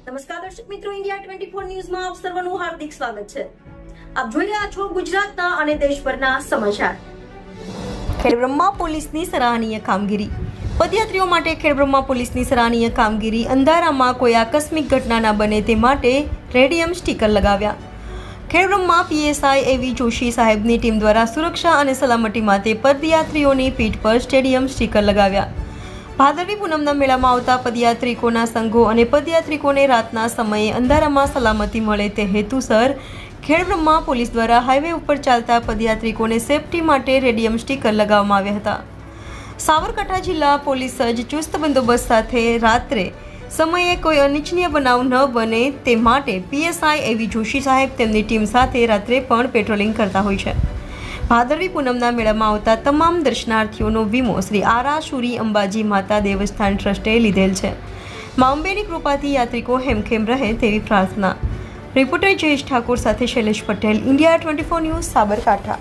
નમસ્કાર દર્શક મિત્રો, ઇન્ડિયા 24 ન્યૂઝમાં આપ સર્વનું હાર્દિક સ્વાગત છે. આપ જોઈ રહ્યા છો ગુજરાતના અને દેશભરના સમાચાર. ખેડબ્રહ્મા પોલીસની સરાહનીય કામગીરી. પદયાત્રીઓ માટે ખેડબ્રહ્મા પોલીસની સરાહનીય કામગીરી. અંધારામાં કોઈ આકસ્મિક ઘટના ન બને તે માટે રેડિયમ સ્ટીકર લગાવ્યા. ખેડબ્રહ્મા પીએસઆઈ એવી જોશી સાહેબની ટીમ દ્વારા સુરક્ષા અને સલામતી માટે પદયાત્રીઓની પીઠ પર સ્ટેડિયમ સ્ટીકર લગાવ્યા. ભાદરવી પૂનમના મેળામાં આવતા પદયાત્રિકોના સંઘો અને પદયાત્રિકોને રાતના સમયે અંધારામાં સલામતી મળે તે હેતુસર ખેડબ્રહ્મા પોલીસ દ્વારા હાઈવે ઉપર ચાલતા પદયાત્રિકોને સેફટી માટે રેડિયમ સ્ટીકર લગાવવામાં આવ્યા હતા. સાબરકાંઠા જિલ્લા પોલીસ સજ્જ ચુસ્ત બંદોબસ્ત સાથે રાત્રે સમયે કોઈ અનિચ્છનીય બનાવ ન બને તે માટે પીએસઆઈ એવી જોશી સાહેબ તેમની ટીમ સાથે રાત્રે પણ પેટ્રોલિંગ કરતા હોય છે. ભાદરવી પૂનમના મેળામાં આવતા તમામ દર્શનાર્થીઓનો વીમો શ્રી આરાસુરી અંબાજી માતા દેવસ્થાન ટ્રસ્ટે લીધેલ છે. મા અંબેની કૃપાથી યાત્રિકો હેમખેમ રહે તેવી પ્રાર્થના. રિપોર્ટર જયેશ ઠાકોર સાથે શૈલેષ પટેલ, ઇન્ડિયા 24 ન્યૂઝ, સાબરકાંઠા.